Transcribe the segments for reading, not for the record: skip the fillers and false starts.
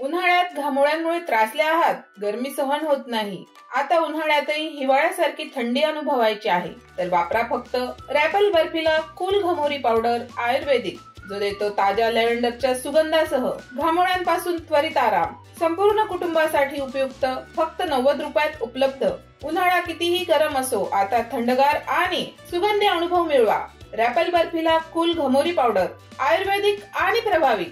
उन्हाळ्यात घामोळ्यांमुळे त्रासले आहात, गरमी सहन होत नाही, आता उन्हाळ्यातही हिवाळ्यासारखी थंडी अनुभवायची आहे तर वापरा फक्त रॅपल बर्फिला कूल घमोरी पावडर आयुर्वेदिक, जो देतो ताज्या लॅव्हेंडरच्या सुगंधासह घामोळ्यांपासून त्वरित आराम. संपूर्ण कुटुंबासाठी उपयुक्त, फक्त 90 रुपयात उपलब्ध. उन्हाळा कितीही गरम असो, आता थंडगार आणि सुगंधी अनुभव मिळवा. रॅपल बर्फिला कूल घमोरी पावडर आयुर्वेदिक आणि प्रभावी.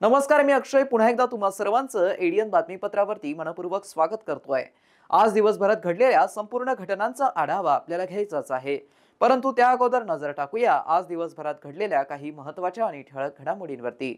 नमस्कार, मी अक्षय पुन्हा एकदा तुम्हा सर्वांचं एडीएन बातमीपत्रावरती मनपूर्वक स्वागत करतोय. आज दिवसभरात घडलेल्या संपूर्ण घटनांचा आढावा आपल्याला घ्यायचाच आहे, परंतु त्या अगोदर नजर टाकूया आज दिवसभरात घडलेल्या काही महत्त्वाच्या आणि ठळक घडामोडींवरती.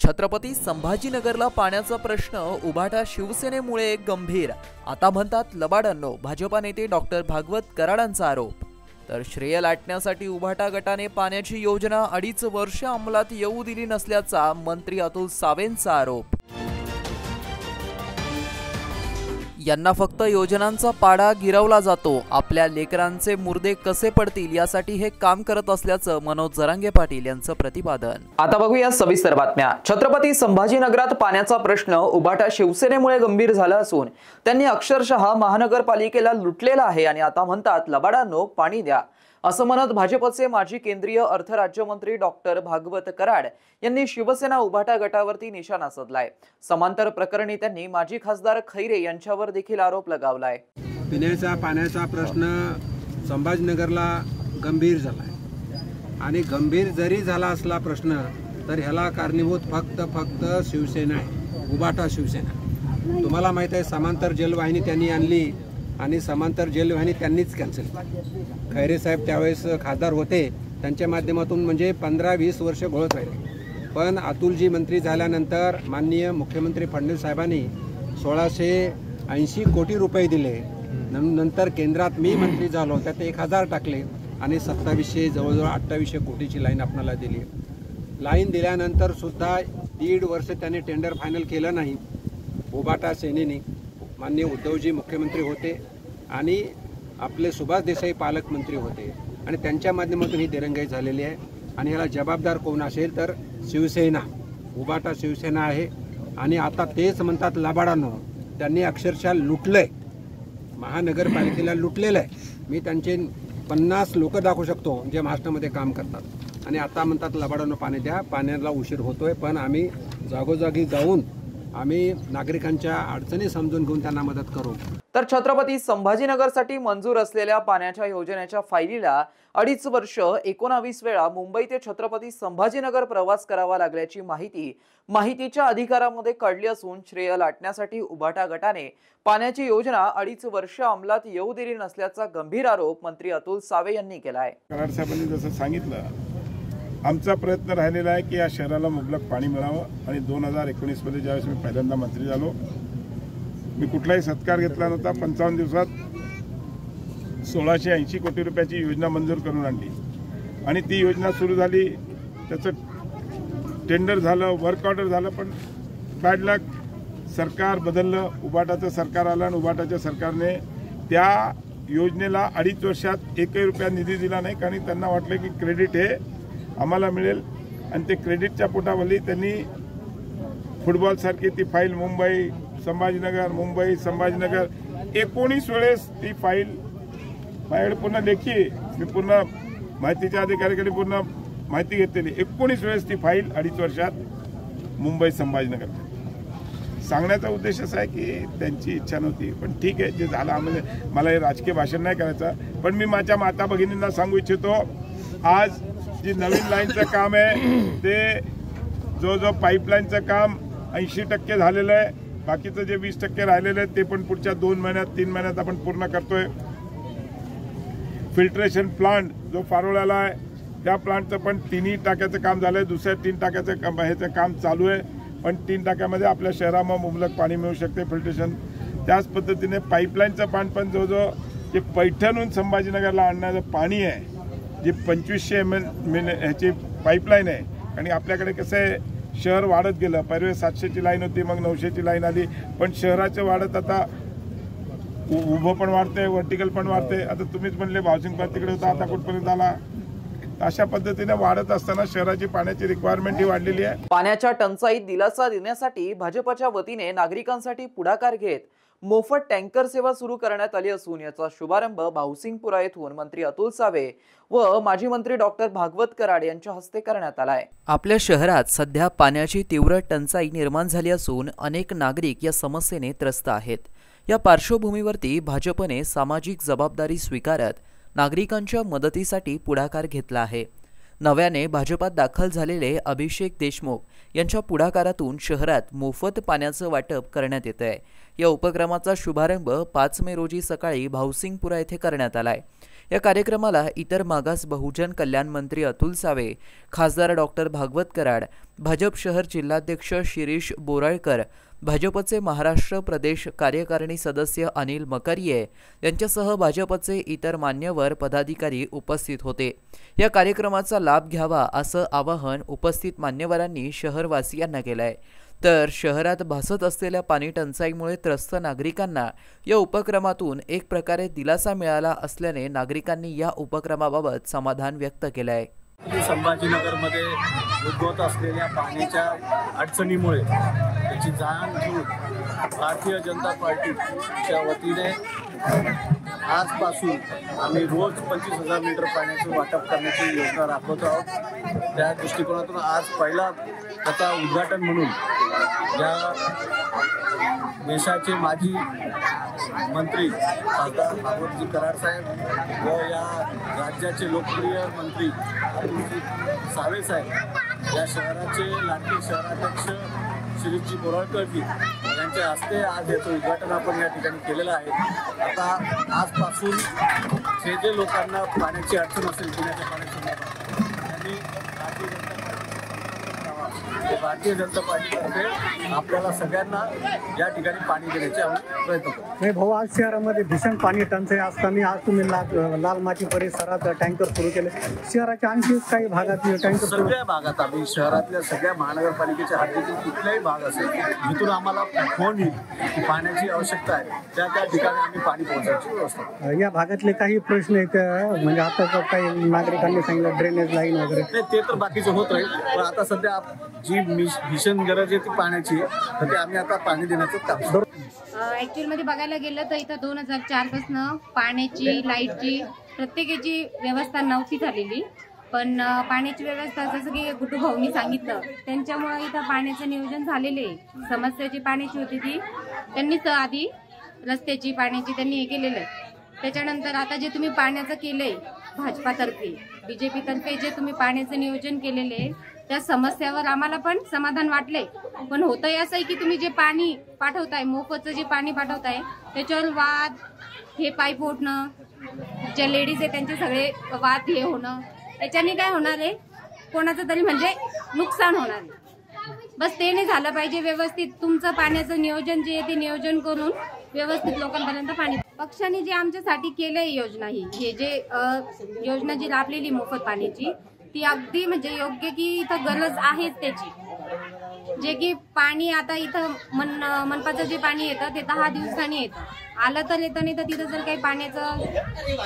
छत्रपती संभाजीनगरला पाण्याचा प्रश्न उभाटा शिवसेनेमुळे गंभीर, आता म्हणतात लबाडांनो. भाजपा नेते डॉक्टर भागवत कराडांचा आरोप. तर श्रेय लाटण्यासाठी उभाटा गटाने पाण्याची योजना 2.5 वर्ष अंमलात येऊ दिली नसल्याचा मंत्री अतुल सावेंचा आरोप. यांना फक्त योजनांचा पाडा गिरवला जातो, आपल्या लेकरांचे मुर्दे कसे पडतील यासाठी हे काम करत असल्याचं मनोज जरांगे पाटील यांचं प्रतिपादन. आता बघूया सविस्तर बातम्या. छत्रपती संभाजीनगरात पाण्याचा प्रश्न उभाटा शिवसेनेमुळे गंभीर झाला असून त्यांनी अक्षरशः महानगरपालिकेला लुटलेला आहे आणि आता म्हणतात लबाडांनो पाणी द्या, असं म्हणत भाजपचे माजी केंद्रीय अर्थ राज्यमंत्री डॉक्टर भागवत कराड यांनी शिवसेना उभाटा गटावरती निशाणा साधलाय. समांतर प्रकरणी त्यांनी माजी खासदार खैरे यांच्यावर देखील आरोप लगावलाय. पिण्याचा पाण्याचा प्रश्न संभाजीनगरला गंभीर झालाय आणि गंभीर जरी झाला असला प्रश्न तर ह्याला कारणीभूत फक्त शिवसेना आहे, उभाटा शिवसेना. तुम्हाला माहित आहे समांतर जलवाहिनी त्यांनी आणली आणि समांतर जलवाहिनी त्यांनीच कॅन्सल केली. खैरे साहेब त्यावेळेस खासदार होते, त्यांच्या माध्यमातून म्हणजे 15-20 वर्ष घोळत राहिले. पण अतुलजी मंत्री झाल्यानंतर माननीय मुख्यमंत्री फडणवीस साहेबांनी 1680 कोटी रुपये दिले. नंतर केंद्रात मी मंत्री झालो, त्यात 1000 टाकले आणि 2700 जवळजवळ 2800 कोटीची लाईन आपल्याला दिली. लाईन दिल्यानंतर सुद्धा 1.5 वर्ष त्यांनी टेंडर फायनल केलं नाही. उभाटा सेनेने माननीय उद्धवजी मुख्यमंत्री होते आणि आपले सुभाष देसाई पालकमंत्री होते आणि त्यांच्या माध्यमातून ही दिरंगाई झालेली आहे. आणि ह्याला जबाबदार कोण असेल तर शिवसेना, उभाटा शिवसेना आहे. आणि आता तेच म्हणतात लबाडांनो, त्यांनी अक्षरशः लुटलंय, महानगरपालिकेला लुटलेलं आहे. मी त्यांचे 50 लोक दाखवू शकतो जे महाराष्ट्रामध्ये काम करतात आणि आता म्हणतात लबाडांनो पाणी द्या. पाण्याला उशीर होतोय, पण आम्ही जागोजागी जाऊन आम्ही नागरिकांच्या अडचणी समजून घेऊन त्यांना मदत करू. तर छत्रपती संभाजीनगरसाठी मंजूर असलेल्या पाण्याच्या योजनेच्या फायलीला 2.5 वर्ष 19 वेळा मुंबई ते छत्रपती संभाजीनगर प्रवास करावा लागल्याची माहितीच्या अधिकारामध्ये कळली असून श्रेय लाटण्यासाठी उभाटा गटाने पाण्याची योजना 2.5 वर्ष अंमलात येऊ दिली नसल्याचा गंभीर आरोप मंत्री अतुल सावे यांनी केला आहे. कराड साहेबांनी जसं सांगितलं, आमचा प्रयत्न राहिलेला आहे की या शहराला मुबलक पाणी मिळावं. आणि 2019 मध्ये ज्यावेळेस मी पहिल्यांदा मंत्री झालो, मी कुठलाही सत्कार घेतला नव्हता. 55 दिवसात 1680 कोटी रुपयाची योजना मंजूर करून आणली आणि ती योजना सुरू झाली, त्याचं टेंडर झालं, वर्क ऑर्डर झालं, पण बॅड लक सरकार बदललं, उभाटाचं सरकार आलं आणि उभाटाच्या सरकारने त्या योजनेला 2.5 वर्षात 1 रुपया निधी दिला नाही. कारण त्यांना वाटलं की क्रेडिट हे आम्हाला मिळेल आणि ते क्रेडिटच्या पोटावली त्यांनी फुटबॉलसारखी ती फाईल मुंबई संभाजीनगर 19 वेळेस ती फाईल माझ्याकडे पूर्ण लेखी, मी पूर्ण माहितीच्या अधिकाऱ्याकडे पूर्ण माहिती घेतलेली. 19 वेळेस ती फाईल 2.5 वर्षात मुंबई संभाजीनगर. सांगण्याचा उद्देश असा आहे की त्यांची इच्छा नव्हती, पण ठीक आहे, जे झालं. म्हणजे मला हे राजकीय भाषण नाही करायचं, पण मी माझ्या माता भगिनींना सांगू इच्छितो, आज जी नवीन लाईनचं काम आहे ते जो पाईपलाईनचं काम 80% झालेलं आहे. बाकीचं जे 20% राहिलेलं आहे ते पण पुढच्या 2 महिन्यात 3 महिन्यात आपण पूर्ण करतोय. फिल्ट्रेशन प्लांट जो फारोळ्याला आहे त्या प्लांटचं पण 3 टाक्याचं काम झालंय, दुसऱ्या 3 टाक्याचं ह्याचं काम चालू आहे. पण 3 टाक्यामध्ये आपल्या शहरामध्ये मुबलक पाणी मिळू शकते. त्याच पद्धतीने पाईपलाईनचं पाणी पण जवळजवळ जे पैठणहून संभाजीनगरला आणणारं पाणी आहे, जी 2500 ML ह्याची पाईपलाईन आहे. आणि आपल्याकडे कसं आहे, शहर वाढत गेलं. पहिले 700ची लाईन होती, मग 900ची लाईन आली. पण शहराचं वाढत आता उभं पण वाढते, व्हर्टिकल पण वाढते. आता तुम्हीच म्हणले हाऊसिंग पार्क तिकडे होता, आता कुठपर्यंत आला. अशा पद्धतीने वाढत असताना शहराची पाण्याची रिक्वायरमेंट ही वाढलेली आहे. पाण्याच्या टंचाईत दिलासा देण्यासाठी भाजपच्या वतीने नागरिकांसाठी पुढाकार घेत मोफत टँकर सेवा सुरू करण्यात आली असून याचा शुभारंभ भाऊसिंगपुरा येथून मंत्री अतुल सावे व माजी मंत्री डॉक्टर भागवत कराड यांच्या हस्ते करण्यात आलाय. आपल्या शहरात सध्या पाण्याची तीव्र टंचाई निर्माण झाली असून अनेक नागरिक या समस्येने त्रस्त आहेत. या पार्श्वभूमीवरती भाजपने सामाजिक जबाबदारी स्वीकारत नागरिकांच्या मदतीसाठी पुढाकार घेतला आहे. नव्याने भाजपात दाखल झालेले अभिषेक देशमुख यांच्या पुढाकारातून शहरात मोफत पाण्याचं वाटप करण्यात येत आहे. या उपक्रमाचा शुभारंभ 5 मे रोजी सकाळी भाऊसिंगपुरा येथे करण्यात आलाय. या कार्यक्रमाला इतर मागास बहुजन कल्याण मंत्री अतुल सावे, खासदार डॉक्टर भागवत कराड, भाजप शहर जिल्हाध्यक्ष शिरीष बोराळकर, भाजपचे महाराष्ट्र प्रदेश कार्यकारिणी सदस्य अनिल मकरिये यांच्यासह भाजपचे इतर मान्यवर पदाधिकारी उपस्थित होते. या कार्यक्रमाचा लाभ घ्यावा असं आवाहन उपस्थित मान्यवरांनी शहरवासियांना केलंय. तर शहरात भासत असलेल्या पाणी टंचाईमुळे त्रस्त नागरिकांना या उपक्रमातून एक प्रकारे दिलासा मिळाला असल्याने नागरिकांनी या उपक्रमाबाबत समाधान व्यक्त केलं आहे. संभाजीनगरमध्ये उद्भवत असलेल्या पाण्याच्या अडचणीमुळे त्याची जाण घेऊन भारतीय जनता पार्टीच्या वतीने आजपासून आम्ही रोज 25,000 लिटर पाण्याचं वाटप करण्याची योजना राबवत आहोत. त्या दृष्टिकोनातून आज पहिला त्याचा उद्घाटन म्हणून या देशाचे माजी मंत्री खासदार भागवतजी कराड साहेब व या राज्याचे लोकप्रिय मंत्री अतुलजी सावे साहेब, या शहराचे लाडके शहराध्यक्ष शिरीषजी बोराळकरजी यांच्या हस्ते आज याचं उद्घाटन आपण या ठिकाणी केलेलं आहे. आता आजपासून जे लोकांना पाण्याची अडचण असेल पिण्याच्या पाण्याची त्यांनी भारतीय जनता पार्टीतर्फे आपल्याला सगळ्यांना या ठिकाणी पाणी देण्याचे आम्ही प्रयत्न करतो. नाही भाऊ, आज शहरामध्ये भीषण पाणी टंचाई असताना आज तुम्ही लाल माची परिसरात टँकर सुरू केले. शहराच्या आणखी काही भागात टँकर, सगळ्या भागात आम्ही शहरातल्या सगळ्या महानगरपालिकेच्या हद्दीतील कुठलाही भाग असेल जिथून आम्हाला फोन येईल की पाण्याची आवश्यकता आहे त्या ठिकाणी आम्ही पाणी पोहोचवण्याची व्यवस्था. या भागातले काही प्रश्न आहेत म्हणजे आता काही नागरिकांनी सांगितलं ड्रेनेज लाईन वगैरे, ते तर बाकीचे होत राहील. पण आता सध्या जी भीषण गरज आहे ती पाण्याची, तर ते आम्ही आता पाणी देण्याचं काम करतो. ॲक्च्युअलमध्ये बघायला गेलं तर इथं 2004 पासून पाण्याची, लाईटची प्रत्येकाची व्यवस्था नव्हती झालेली. पण पाण्याची व्यवस्था जसं की गुड्डू भाऊनी सांगितलं त्यांच्यामुळे इथं पाण्याचं नियोजन झालेलं आहे. समस्याची पाण्याची होती ती त्यांनीच आधी रस्त्याची पाण्याची त्यांनी हे केलेलं आहे. त्याच्यानंतर आता जे तुम्ही पाण्याचं केलंय भाजपातर्फे, BJP तर्फे जे तुम्ही पाण्याचं नियोजन केलेलं आहे त्या समस्यावर आम्हाला पण समाधान वाटले. पण होतंय असं आहे की तुम्ही जे पाणी पाठवताय, मोफतचं जे पाणी पाठवताय त्याच्यावर वाद, हे पाईप फुटणं, ज्या लेडीज आहे त्यांचे सगळे वाद हे होणं, त्याच्याने काय होणार आहे, कोणाचं तरी म्हणजे नुकसान होणार आहे. बस ते नाही झालं पाहिजे. व्यवस्थित तुमचं पाण्याचं नियोजन जे आहे ते नियोजन करून व्यवस्थित लोकांपर्यंत पाणी. पक्षाने जे आमच्यासाठी केलंय योजना, हे जे योजना जी राबलेली मोफत पाण्याची ती अगदी म्हणजे योग्य की इथं गरज आहेच त्याची. जे की पाणी आता इथं मनपाचं जे पाणी येतं ते 10 दिवसांनी येतं. आलं तर येतं, नाही तर तिथं जर काही पाण्याचं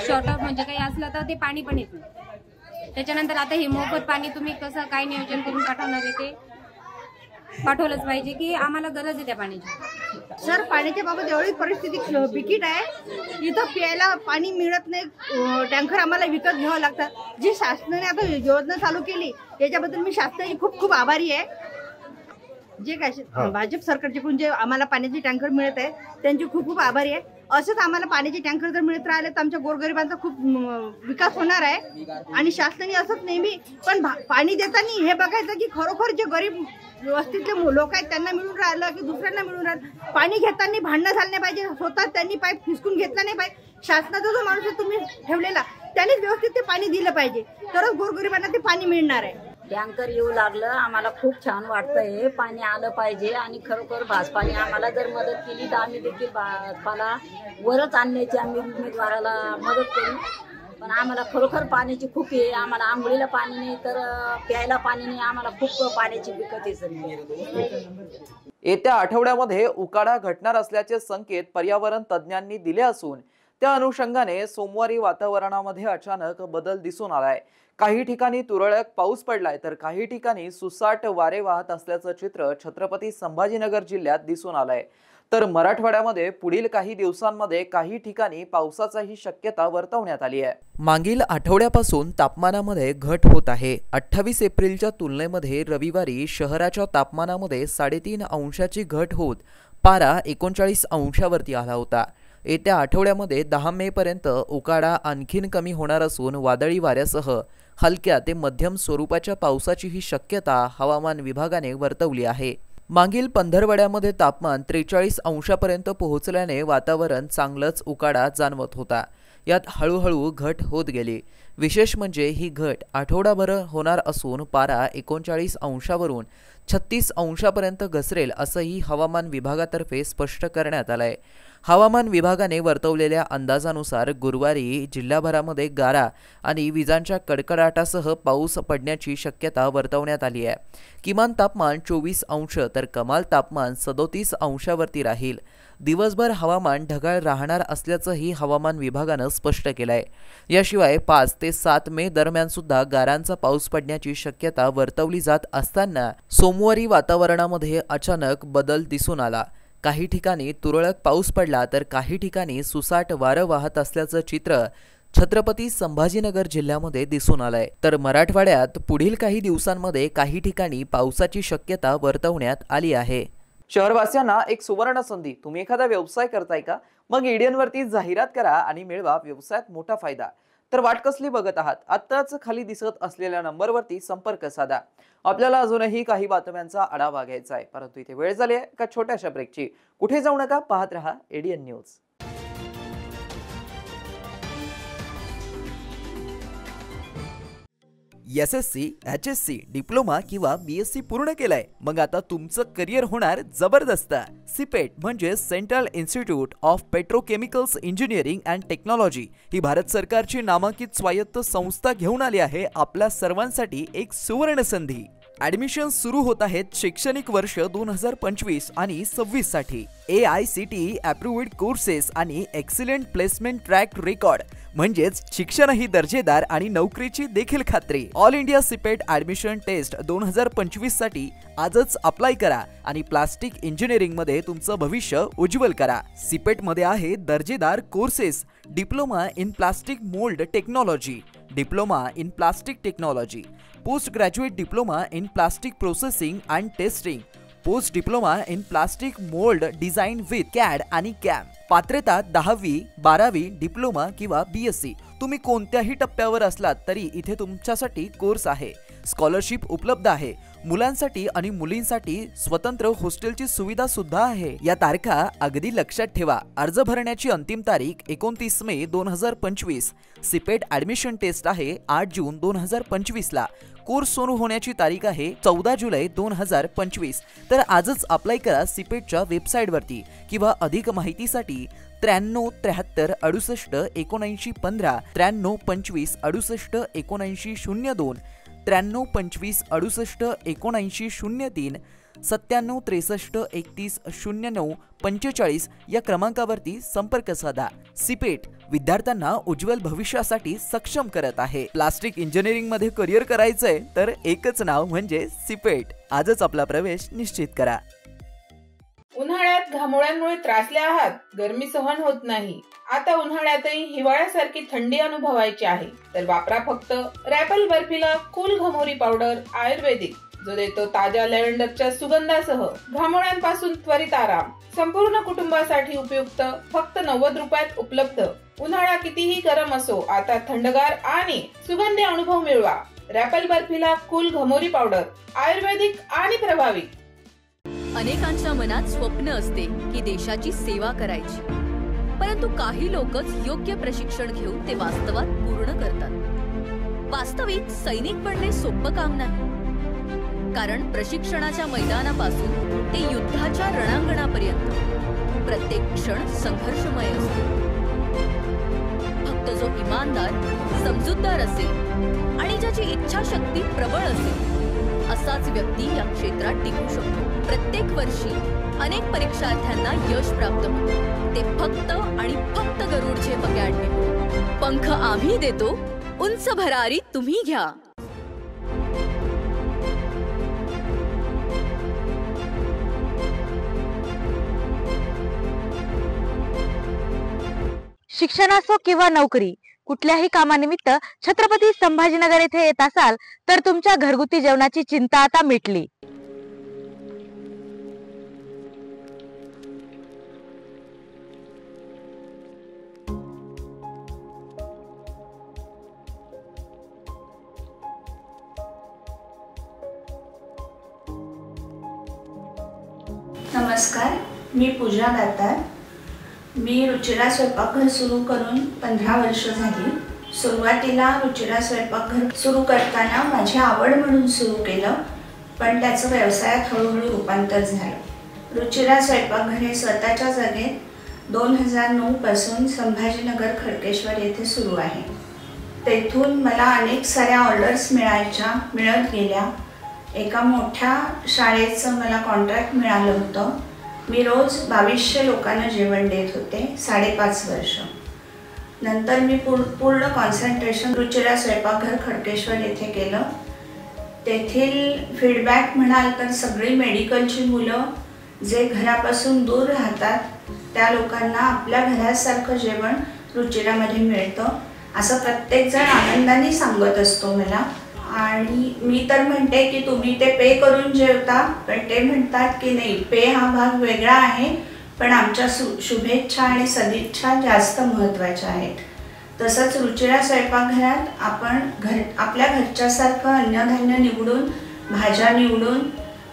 शॉर्टआउट म्हणजे काही असलं तर ते पाणी पण येत नाही. त्याच्यानंतर आता हे मोफत पाणी तुम्ही कसं काय नियोजन करून पाठवणार आहे ते पाठवलंच पाहिजे की आम्हाला गरज आहे त्या पाण्याची. सर, पाण्याच्या बाबत एवढी परिस्थिती बिकट आहे, इथं प्यायला पाणी मिळत नाही. टँकर आम्हाला विकत घ्यावं लागतं. जी शासनाने आता योजना चालू केली त्याच्याबद्दल मी शासनाची खूप खूप आभारी आहे. जे काय भाजप सरकारच्याकडून जे आम्हाला पाण्याचे टँकर मिळत आहे त्यांची खूप खूप आभारी आहे. असंच आम्हाला पाण्याचे टँकर जर मिळत राहिले तर आमच्या गोरगरिबांचा खूप विकास होणार आहे. आणि शासनाने असंच नेहमी पण पाणी देताना हे बघायचं की खरोखर जे गरीब वस्तीतले लोक आहेत त्यांना मिळून राहिलं की दुसऱ्यांना मिळून राहिलं. पाणी घेताना भांडणं झालं नाही पाहिजे, स्वतः त्यांनी पाईप फिसकून घेतला नाही पाहिजे. शासनाचा जो माणूस तुम्ही ठेवलेला त्यांनीच व्यवस्थित ते पाणी दिलं पाहिजे, तरच गोरगरिबांना ते पाणी मिळणार आहे. टँकर येऊ लागलं, आम्हाला खूप छान वाटतंय. पाणी आलं पाहिजे आणि खरोखर भाजपाने आम्हाला जर मदत केली तर आम्ही देखील भाजपाला वरच आणण्याची आम्ही उमेदवाराला मदत करू. पण आम्हाला खरोखर पाण्याची खूप आहे. आम्हाला आंघोळीला पाणी नाही तर प्यायला पाणी नाही. आम्हाला खूप पाण्याची दिक्कत आहे सर. येत्या आठवड्यामध्ये उकाडा घटणार असल्याचे संकेत पर्यावरण तज्ज्ञांनी दिले असून त्या अनुषंगाने सोमवारी वातावरणामध्ये अचानक बदल दिसून आलाय. काही ठिकाणी तुरळक पाऊस पडलाय तर काही ठिकाणी सुसाट वारे वाहत असल्याचं चित्र छत्रपती संभाजीनगर जिल्ह्यात दिसून आलंय. तर मराठवाड्यामध्ये पुढील काही दिवसांमध्ये काही ठिकाणी पावसाचाही शक्यता वर्तवण्यात आली आहे. मागील आठवड्यापासून तापमानामध्ये घट होत आहे. 28 एप्रिलच्या तुलनेमध्ये रविवारी शहराच्या तापमानामध्ये 3.5 अंशाची घट होत पारा 39 अंशावरती आला होता. येत्या आठवड्यामध्ये 10 मे पर्यंत उकाडा आणखीन कमी होणार असून वादळी वाऱ्यासह हलक्या ते मध्यम स्वरूपाच्या पावसाचीही शक्यता हवामान विभागाने वर्तवली आहे. मागील पंधरवड्यामध्ये तापमान 43 अंशापर्यंत पोहोचल्याने वातावरण चांगलंच उकाडा जाणवत होता. यात हळूहळू घट होत गेली. विशेष म्हणजे ही घट आठवडाभर होणार असून पारा 39 अंशावरून 36 अंशापर्यंत घसरेल असंही हवामान विभागातर्फे स्पष्ट करण्यात आलंय. हवामान विभागाने वर्तवलेल्या अंदाजानुसार गुरुवारी जिल्हाभरामध्ये गारा आणि विजांच्या कडकडाटासह पाऊस पडण्याची शक्यता वर्तवण्यात आली आहे. किमान तापमान 24 अंश तर कमाल तापमान 37 अंशावरती राहील. दिवसभर हवामान ढगाळ राहणार असल्याचंही हवामान विभागानं स्पष्ट केलंय. याशिवाय 5 ते 7 मे दरम्यान सुद्धा गारांचा पाऊस पडण्याची शक्यता वर्तवली जात असताना सोमवारी वातावरणामध्ये अचानक बदल दिसून आला. काही ठिकाणी तुरळक पाऊस पडला तर काही ठिकाणी सुसाट वारं वाहत असल्याचं चित्र छत्रपती संभाजीनगर जिल्ह्यामध्ये दिसून आलंय. तर मराठवाड्यात पुढील काही दिवसांमध्ये काही ठिकाणी पावसाची शक्यता वर्तवण्यात आली आहे. शहरवासियांना एक सुवर्ण संधी. तुम्ही एखादा व्यवसाय करताय का? मग ईडीएनवरती जाहिरात करा आणि मिळवा व्यवसायात मोठा फायदा. तर वाट कसली बघत आहात? आत्ताच खाली दिसत असलेल्या नंबरवरती संपर्क साधा. आपल्याला अजूनही काही बातम्यांचा आढावा घ्यायचा आहे, परंतु इथे वेळ झाली आहे का छोट्याशा ब्रेकची. कुठे जाऊ नका, पाहत रहा ADN news. SSC, HSC, diploma किंवा BSc पूर्ण केलाय? मग आता तुमचं करिअर होणार जबरदस्त. सिपेट म्हणजे central institute of petrochemicals engineering and technology ही भारत सरकारची नामांकित स्वायत्त संस्था घेऊन आली आहे आपल्या सर्वांसाठी एक सुवर्ण संधी. ॲडमिशन सुरू होत आहेत शैक्षणिक वर्ष 2025 आणि 26 साठी. AICTE अप्रूव्ड कोर्सेस आणि एक्सिलेंट प्लेसमेंट ट्रॅक रेकॉर्ड म्हणजेच शिक्षणही दर्जेदार आणि नोकरीची देखील खात्री. All India CIPET admission test 2025 साठी आजच अप्लाय करा आणि प्लास्टिक इंजिनिअरिंग मध्ये तुमचं भविष्य उज्ज्वल करा. सिपेट मध्ये आहे दर्जेदार courses. Diploma in plastic mould technology, diploma in plastic technology, post graduate diploma in plastic processing and testing, post diploma in plastic mould design with CAD आणि कॅम. पात्रता 10वी, 12वी, डिप्लोमा किंवा BSc. तुम्ही कोणत्याही टप्प्यावर असलात तरी इथे तुमच्यासाठी कोर्स आहे. स्कॉलरशिप उपलब्ध आहे. मुलांसाठी आणि मुलींसाठी स्वतंत्र हॉस्टेलची सुविधा सुद्धा आहे. या तारखा अगदी लक्षात ठेवा. अर्ज भरण्याची अंतिम तारीख 29 मे 2025. सिपेट ॲडमिशन टेस्ट आहे 8 जून 2025 ला. कोर्स सुरू होण्याची तारीख आहे 14 जुलै 2025. तर आजच अप्लाय करा सिपेटच्या वेबसाईटवरती किंवा अधिक माहितीसाठी 93 73 68 79 15, 93 25 68 79 02, 93 25 68 79 03, 97 63 31 09 45 या क्रमांकावरती संपर्क साधा. सिपेट विद्यार्थ्यांना उज्ज्वल भविष्यासाठी सक्षम करत आहे. प्लास्टिक इंजिनिअरिंग मध्ये करिअर करायचंय तर एकच नाव म्हणजे सिपेट. आजच आपला प्रवेश निश्चित करा. उन्हाळ्यात घामोळ्यांमुळे त्रासले आहात? गरमी सहन होत नाही? आता उन्हाळ्यातही हिवाळ्यासारखी थंडी अनुभवायची आहे तर वापरा फक्त रॅपल बर्फिला कूल घमोरी पावडर आयुर्वेदिक, जो देतो ताज्या लॅव्हेंडरच्या सुगंधासह घामोळ्यांपासून त्वरित आराम. संपूर्ण कुटुंबासाठी उपयुक्त, फक्त 90 रुपयात उपलब्ध. उन्हाळा कितीही गरम असो, आता थंडगार आणि सुगंधी अनुभव मिळवा. रॅपल बर्फिला कूल घमोरी पावडर आयुर्वेदिक आणि प्रभावी. अनेकांच्या मनात स्वप्न असते की देशाची सेवा करायची, परंतु काही लोकच योग्य प्रशिक्षण घेऊन ते वास्तवात पूर्ण करतात. वास्तविक सैनिक बनणे सोपं काम नाही. कारण प्रशिक्षणाच्या मैदानापासून ते युद्धाच्या रणांगणापर्यंत प्रत्येक क्षण संघर्षमय असतो. फक्त जो इमानदार, समजूतदार असेल आणि ज्याची इच्छाशक्ती प्रबळ असेल असाच व्यक्ती या क्षेत्रात टिकू शकतो. प्रत्येक वर्षी अनेक परीक्षार्थ्यांना यश प्राप्त होते, ते फक्त आणि फक्त गरुड झेप अकॅडमी. पंख आम्ही देतो, उंच भरारी तुम्ही घ्या. शिक्षण असो किंवा नोकरी, कुठल्याही कामानिमित्त छत्रपती संभाजीनगर येथे येत असाल तर तुमच्या घरगुती जेवणाची चिंता आता मिटली. नमस्कार, मी पूजा दातार. मी रुचिरा स्वयंपाकघर सुरू करून 15 वर्ष झाली. सुरुवातीला रुचिरा स्वयंपाकघर सुरू करताना माझी आवड म्हणून सुरू केलं, पण त्याचं व्यवसायात हळूहळू रूपांतर झालं. रुचिरा स्वयंपाकघर हे स्वतःच्या जागेत 2009 पासून संभाजीनगर खडकेश्वर येथे सुरू आहे. तेथून मला अनेक साऱ्या ऑर्डर्स मिळत गेल्या. एका मोठ्या शाळेचं मला कॉन्ट्रॅक्ट मिळालं होतं. मी रोज 2200 लोकांना जेवण देत होते 5.5 वर्ष. नंतर मी पूर्ण कॉन्सन्ट्रेशन रुचिरा स्वयंपाकघर खडकेश्वर येथे केलं. तेथील फीडबॅक म्हणाल तर सगळी मेडिकलची मुलं जे घरापासून दूर राहतात त्या लोकांना आपल्या घरासारखं जेवण रुचिरामध्ये मिळतं असं प्रत्येकजण आनंदाने सांगत असतो मला. आणि मी तर म्हणते की तुम्ही ते पे करून जेवता, पण ते म्हणतात की नाही, पे हा भाग वेगळा आहे, पण आमच्या शुभेच्छा आणि सदिच्छा जास्त महत्त्वाच्या आहेत. तसंच रुचिरा स्वयंपाकघरात आपण आपल्या घरच्यासारखं अन्नधान्य निवडून, भाज्या निवडून,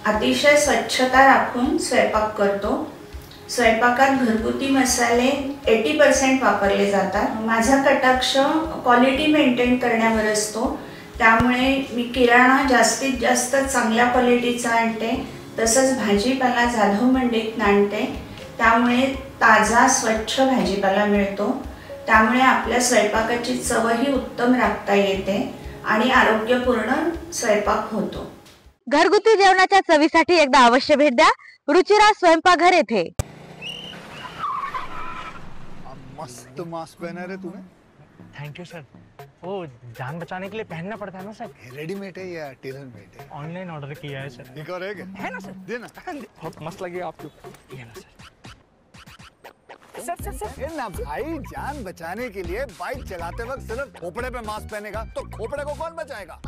अतिशय स्वच्छता राखून स्वयंपाक करतो. स्वयंपाकात घरगुती मसाले 80% वापरले जातात. माझा कटाक्ष क्वालिटी मेंटेन करण्यावर असतो, त्यामुळे मी किराणा जास्तीत जास्त चांगल्या क्वालिटीचा आणते. तसंच भाजीपाला जाधव मंडईतून आणते, त्यामुळे ताजा स्वच्छ भाजीपाला मिळतो. त्यामुळे आपल्या स्वयंपाकाची चवही उत्तम राखता येते आणि आरोग्यपूर्ण स्वयंपाक होतो. घरगुती जेवणाच्या चवीसाठी एकदा अवश्य भेट द्या रुचिरा स्वयंपाकघर येथे. मस्त मास्क पहना रे तूने. Thank you sir. वो जान बचाने के लिए पहनना पड़ता है ना सर. रेडीमेड है या टेलर मेड है? ऑनलाइन ऑर्डर किया है सर. एक और है ना सर. देना. बहुत मस्त लगे आपको. ये ना सर. सर ना भाई, जान बचाने के लिए बाइक चलाते वक्त सिर्फ खोपड़े पे मास्क पहनेगा तो खोपड़े को कौन बचाएगा?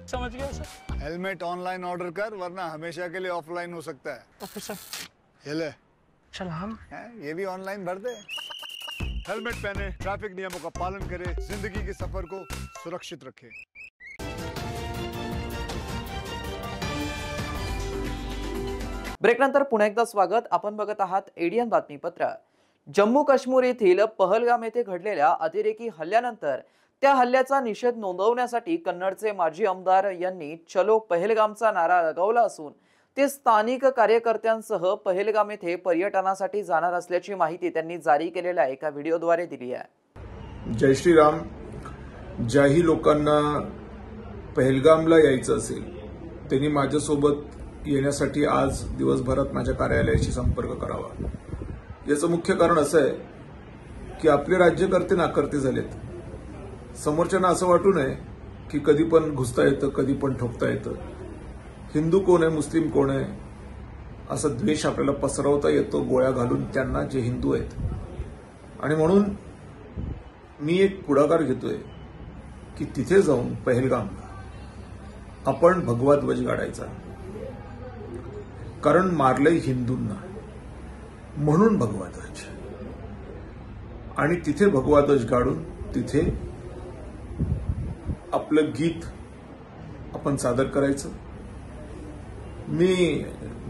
समझ गया सर. हेलमेट ऑनलाइन ऑर्डर कर, वरना हमेशा के लिए ऑफलाइन हो सकता है. Okay sir. ये ले. सलाम. ये भी ऑनलाइन भर दे. हेलमेट पहने, ट्रैफिक नियमों का पालन करे, जिंदगी के सफर को सुरक्षित रखे. ब्रेकनंतर पुन्हा एकदा स्वागत. आपण बघत आहात एडीएन बातमीपत्र. जम्मू काश्मीर येथील पहलगाम येथे घडलेल्या अतिरेकी हल्ल्यानंतर त्या हल्ल्याचा निषेध नोंदवण्यासाठी कन्नडचे माजी आमदार यांनी चलो पहलगामचा नारा लगावला असून ते स्थानिक कार्यकर्त्यांसह पहलगाम येथे पर्यटनासाठी जाणार असल्याची माहिती त्यांनी जारी केलेल्या एका व्हिडिओद्वारे दिली आहे. जय श्रीराम. ज्याही लोकांना पहलगामला यायचं असेल त्यांनी माझ्यासोबत येण्यासाठी आज दिवसभरात माझ्या कार्यालयाशी संपर्क करावा. याचं मुख्य कारण असं आहे की आपले राज्यकर्ते नाकर्ते झालेत. समोरच्यांना असं वाटू नये की कधी पण घुसता येतं, कधी पण ठोकता येतं. हिंदू कोण आहे, मुस्लिम कोण आहे असा द्वेष आपल्याला पसरवता येतो गोळ्या घालून त्यांना जे हिंदू आहेत. आणि म्हणून मी एक पुढाकार घेतोय की तिथे जाऊन पहलगामला आपण भगवा ध्वज गाडायचा. कारण मारलंय हिंदूंना म्हणून भगवा ध्वज. आणि तिथे भगवा ध्वज गाडून तिथे आपलं गीत आपण सादर करायचं. मी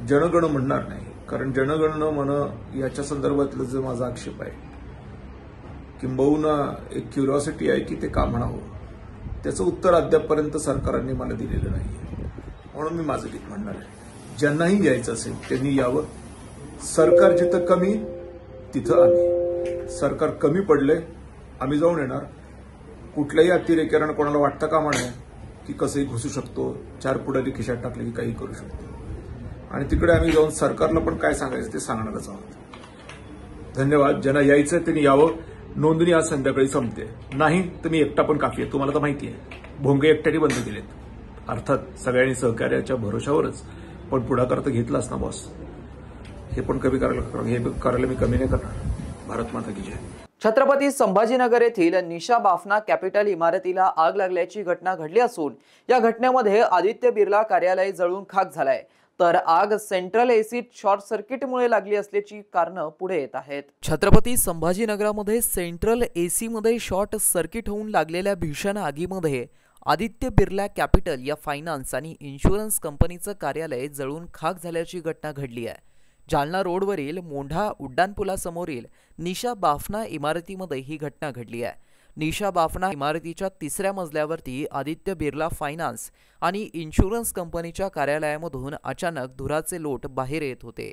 जनगण म्हणणार नाही, कारण जनगण मन याच्या संदर्भातलं जो माझा आक्षेप आहे, किंबहुना एक क्युरिओसिटी आहे की ते का म्हणावं, त्याचं उत्तर अद्यापपर्यंत सरकारने मला दिलेलं नाही. म्हणून मी माझं गीत म्हणणार आहे. ज्यांनाही यायचं असेल त्यांनी यावं. सरकार जिथं कमी तिथं आम्ही. सरकार कमी पडले आम्ही जाऊन येणार. कुठल्याही अतिरेक्यानं कोणाला वाटतं का म्हणे की कसंही घुसू शकतो, 4 पुढारी खिशात टाकले की काही करू शकतो, आणि तिकडे आम्ही जाऊन सरकारला पण काय सांगायचं ते सांगणारच आहोत. धन्यवाद. ज्यांना यायचं त्यांनी यावं. नोंदणी आज संध्याकाळी संपते. नाही तर मी एकटा पण काफी आहे. तुम्हाला तर माहिती आहे भोंगे एकट्याने बंद केलेत. अर्थात सगळ्यांनी सहकार्याच्या भरोशावरच, पण पुढाकार तर घेतलाच ना बॉस. हे पण कमी करायला मी कमी नाही करणार. भारत माता की जय. छत्रपती संभाजीनगर येथील निशा बाफना कॅपिटल इमारतीला आग लागल्याची घटना घडली असून या घटनेमध्ये आदित्य बिर्ला कार्यालय जळून खाक झालंय. तर आग सेंट्रल एसी शॉर्ट सर्किटमुळे लागली असल्याची कारणं पुढे येत आहेत. छत्रपती संभाजीनगरामध्ये सेंट्रल एसी मध्ये शॉर्ट सर्किट होऊन लागलेल्या भीषण आगीमध्ये आदित्य बिर्ला कॅपिटल या फायनान्स आणि इन्शुरन्स कंपनीचं कार्यालय जळून खाक झाल्याची घटना घडली आहे. जालना रोडवरील मोंढा उड्डाणपुलासमोरील निशा बाफना इमारतीमध्ये ही घटना घडली आहे. निशा बाफना इमारतीच्या 3ऱ्या मजल्यावरती आदित्य बिर्ला फायनान्स आणि इन्शुरन्स कंपनीच्या कार्यालयामधून अचानक धुराचे लोट बाहेर येत होते.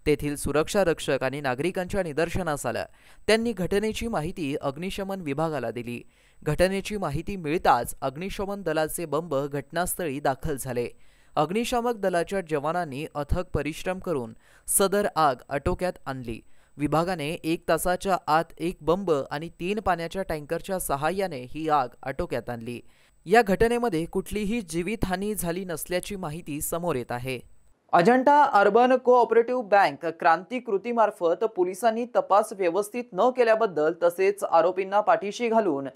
तेथील सुरक्षा रक्षक आणि नागरिकांच्या निदर्शनास आलं. त्यांनी घटनेची माहिती अग्निशमन विभागाला दिली. घटनेची माहिती मिळताच अग्निशमन दलाचे बंब घटनास्थळी दाखल झाले. अग्निशामक दलाच्या जवानांनी अथक परिश्रम करून सदर आग आटोक्यात आणली. विभागाने 1 तासाच्या आत 1 बंब आणि 3 पाण्याच्या टँकरच्या सहाय्याने ही आग आटोक्यात आणली. या घटनेमध्ये कुठलीही जीवितहानी झाली नसल्याची माहिती समोर येत आहे. अजंठा अर्बन कोऑपरेटिव्ह बँक क्रांती कृतीमार्फत पोलिसांनी तपास व्यवस्थित न केल्याबद्दल तसेच आरोपींना पाठीशी घालून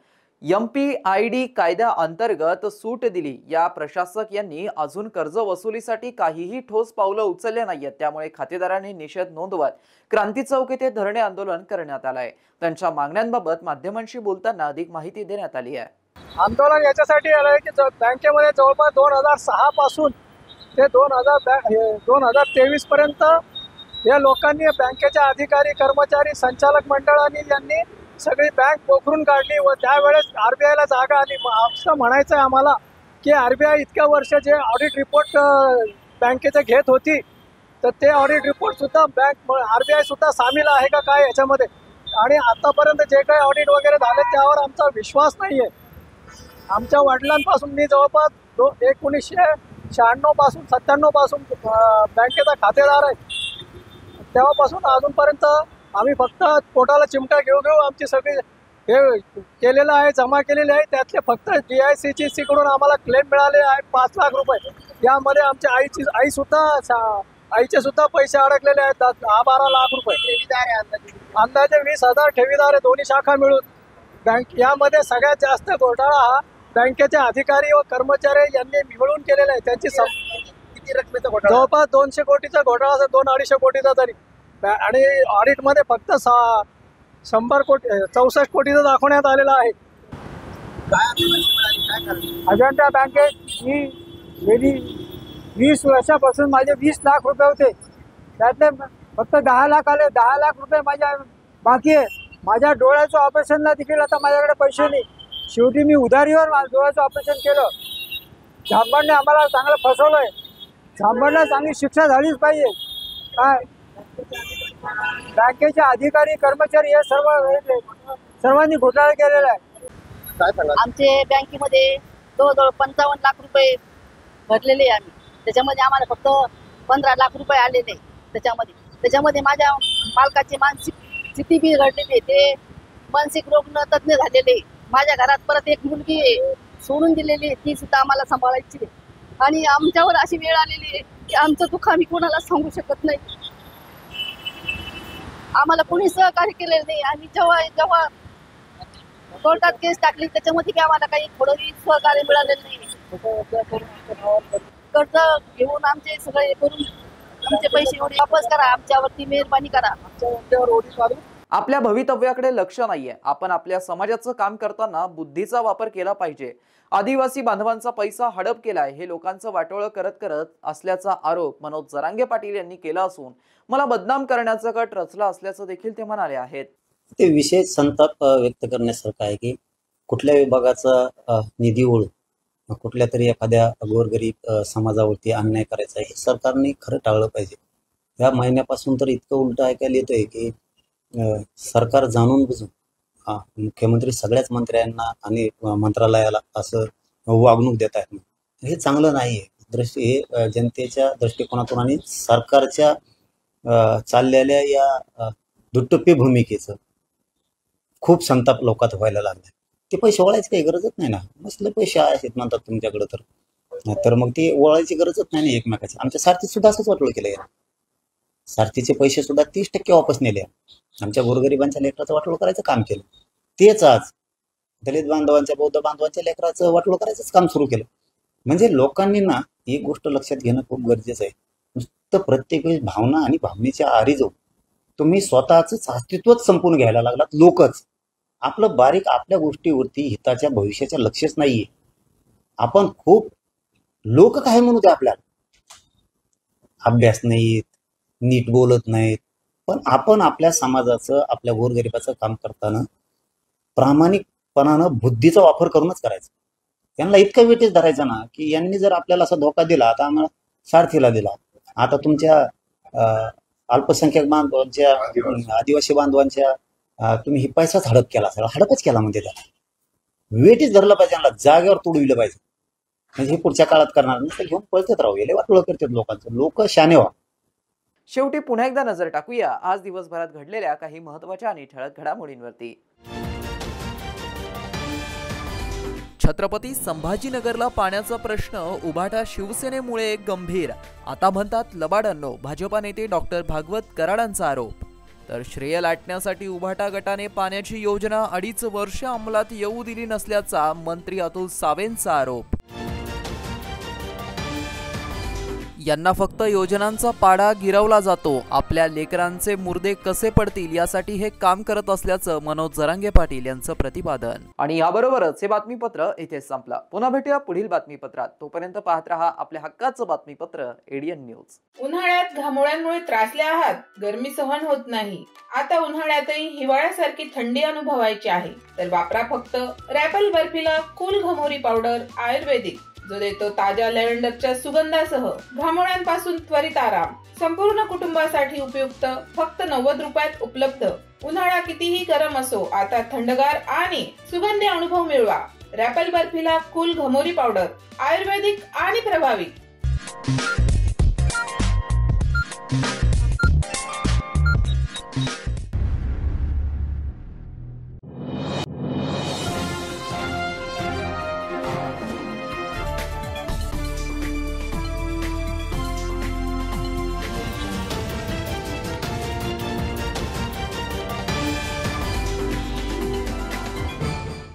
MPID कायद्याअंतर्गत सूट दिली. या प्रशासक यांनी अजून कर्ज वसुलीसाठी काहीही ठोस पावलं उचलले नाहीत. त्यामुळे खातेदारांनी निषेध नोंदवत क्रांती चौक येथे धरणे आंदोलन करण्यात आलंय. त्यांच्या मागण्यांबाबत माध्यमांशी बोलताना अधिक माहिती देण्यात आली आहे. आंदोलन याच्यासाठी आलंय की बँकेमध्ये जवळपास 2006 पासून ते 2023 पर्यंत या लोकांनी बँकेच्या अधिकारी कर्मचारी संचालक मंडळांनी यांनी सगळी बँक पोखरून काढली व त्यावेळेस RBIला जागा आली. असं म्हणायचं आहे आम्हाला की RBI इतक्या वर्ष जे ऑडिट रिपोर्ट बँकेचे घेत होती तर ते ऑडिट रिपोर्ट सुद्धा RBI सुद्धा सामील आहे का काय याच्यामध्ये, आणि आतापर्यंत जे काही ऑडिट वगैरे झाले त्यावर आमचा विश्वास नाही आहे. आमच्या वडिलांपासून मी जवळपास 1996 पासून 97 पासून बँकेचा खातेदार आहे. तेव्हापासून अजूनपर्यंत आम्ही फक्त पोटाला चिमटा घेऊ आमची सगळी हे केलेलं आहे, जमा केलेले आहे. त्यातले फक्त DICC कडून आम्हाला क्लेम मिळाले आहे 5 लाख रुपये. यामध्ये आमच्या आईचे सुद्धा पैसे अडकलेले आहेत 10-12 लाख रुपये. अंदाजे 20,000 ठेवीदार आहे दोन्ही शाखा मिळून. बँक यामध्ये सगळ्यात जास्त घोटाळा हा बँकेचे अधिकारी व कर्मचारी यांनी मिळून केलेला आहे. त्यांची किती रकमेचा घोटाळा? जवळपास 200 कोटीचा घोटाळा असेल, 200-250 कोटीचा तरी. आणि ऑडिटमध्ये फक्त 64 कोटीचा दाखवण्यात आलेला आहे. अजंठा बँकेत मी गेली 20 वर्षापासून माझे 20 लाख रुपये होते. त्यातले फक्त 10 लाख आले. 10 लाख रुपये माझ्या बाकी आहे. माझ्या डोळ्याच्या ऑपरेशनला देखील आता माझ्याकडे पैसे नाही. शेवटी मी उधारीवर डोळ्याचं ऑपरेशन केलं. झांबडने आम्हाला चांगलं फसवलंय. झांबडला चांगली शिक्षा झालीच पाहिजे. काय बँकेचे अधिकारी कर्मचारी हे सर्वांनी घोटाळा केलेला आहे. आमचे बँकेमध्ये जवळजवळ 55 लाख रुपये भरलेले आहे आम्ही. त्याच्यामध्ये आम्हाला फक्त 15 लाख रुपये आलेले. त्याच्यामध्ये माझ्या मालकाची मानसिक स्थिती बिघडलेली. ते मानसिक रोग तज्ञ झालेले. माझ्या घरात परत एक मुलगी सोडून दिलेली, ती सुद्धा आम्हाला सांभाळायची. आणि आमच्यावर अशी वेळ आलेली आहे की आमचं दुःख आम्ही कोणाला सांगू शकत नाही. आम्हाला कोणी सहकार्य केलेलं नाही. आम्ही जेव्हा कोर्टात केस टाकली त्याच्यामध्ये की आम्हाला काही थोडंही सहकार्य मिळालेलं नाही. कर्ज घेऊन आमचे सगळे करून आमचे पैसे वापस करा, आमच्यावरती मेहरबानी करा. आपल्या भवितव्याकडे लक्ष नाहीये. आपण आपल्या समाजाचं काम करताना बुद्धीचा वापर केला पाहिजे. आदिवासी बांधवांचा पैसा हडप केलाय हे लोकांचं वाटोळं करत असल्याचा आरोप मनोज जरांगे पाटील यांनी केला असून मला बदनाम करण्याचा कट रचला असल्याचं देखील ते म्हणाले आहेत. ते विशेष संताप व्यक्त करण्यासारखं आहे की कुठल्या विभागाचा निधी ओढून कुठल्या तरी एखाद्या गोरगरीब समाजावरती अन्याय करायचा हे सरकारने खरं टाळलं पाहिजे. या महिन्यापासून तर इतकं उलट ऐकायला येतंय की सरकार जाणून बुजून मुख्यमंत्री सगळ्याच मंत्र्यांना आणि मंत्रालयाला असं वागणूक देत आहेत. हे चांगलं नाही आहे. हे जनतेच्या दृष्टिकोनातून आणि सरकारच्या चाललेल्या या दुटप्पी भूमिकेचं खूप संताप लोकात व्हायला लागला. ते पैसे वळायची काही गरजच नाही ना. मसले पैसे आहेत म्हणतात तुमच्याकडे, तर मग ते वळायची गरजच नाही ना एकमेकाची. आमच्या सारथीत सुद्धा असंच वाटलं केलं आहे. सारथीचे पैसे सुद्धा 30% वापस नेले. आमच्या गोरगरिबांच्या लेकराचं वाटोळ करायचं काम केलं. तेच आज दलित बांधवांच्या, बौद्ध बांधवांच्या लेकराचं वाटोळ करायचंच काम सुरू केलं. म्हणजे लोकांनी ना एक गोष्ट लक्षात घेणं खूप गरजेचं आहे. नुसतं प्रत्येक वेळेस भावना आणि भावनेच्या आरी जाऊन तुम्ही स्वतःच अस्तित्वच संपून घ्यायला लागलात. लोकच आपलं बारीक आपल्या गोष्टीवरती हिताच्या भविष्याच्या लक्षच नाहीये. आपण खूप लोक काय म्हणू दे आपल्याला, अभ्यास नाहीत, नीट बोलत नाहीत, पण आपण आपल्या समाजाचं, आपल्या गोरगरिबाचं काम करताना प्रामाणिकपणानं बुद्धीचा वापर करूनच करायचा. यांना इतका वेटेज धरायचा ना की यांनी जर आपल्याला असा धोका दिला, आता आम्हाला सारथीला दिला, आता तुमच्या अल्पसंख्याक बांधवांच्या, आदिवासी बांधवांच्या तुम्ही ही पैसाच हडप केला, सगळा हडपच केला. म्हणजे त्याला वेटीच धरलं पाहिजे, यांना जागेवर तोडविलं पाहिजे. म्हणजे हे पुढच्या काळात करणार नाही, घेऊन पळतात राहू, गेले वाटोळ करतात लोकांचं. लोक शाने व्हा. शेवटी पुन्हा एकदा नजर टाकूया आज दिवसभरात घडलेल्या काही महत्त्वाच्या आणि ठळक घडामोडींवरती. छत्रपती संभाजीनगरला पाण्याचा प्रश्न उभाटा शिवसेनेमुळे गंभीर, आता म्हणतात लबाडांनो. भाजपा नेते डॉक्टर भागवत कराडांचा आरोप. तर श्रेय लाटण्यासाठी उभाटा गटाने पाण्याची योजना 2.5 वर्ष अंमलात येऊ दिली नसल्याचा मंत्री अतुल सावेंचा आरोप. यांना फक्त योजनांचा पाडा गिरवला जातो, आपल्या लेकरांचे मुर्दे कसे पडतील यासाठी हे काम करत असल्याचं मनोज जरांगे पाटील यांचं प्रतिपादन. आणि याबरोबरच हे बातमीपत्र इथे संपलं. पुन्हा भेटूया पुढील बातमीपत्रात. तोपर्यंत पाहत रहा आपल्या हक्काचं बातमीपत्र एडीएन न्यूज. उन्हाळ्यात घामोळ्यांमुळे त्रासले आहात, गरमी सहन होत नाही, आता उन्हाळ्यातही हिवाळ्यासारखी थंडी अनुभवायची आहे, तर वापरा फक्त रॅपल बर्फीला कूल घमोरी पावडर आयुर्वेदिक, जो देतो ताज्या लॅव्हेंडरच्या सुगंधासह घामोळ्यांपासून त्वरित आराम. संपूर्ण कुटुंबासाठी उपयुक्त, फक्त 90 रुपयात उपलब्ध. उन्हाळा कितीही गरम असो, आता थंडगार आणि सुगंधी अनुभव मिळवा. रॅपल बर्फीला कूल घमोरी पावडर आयुर्वेदिक आणि प्रभावी.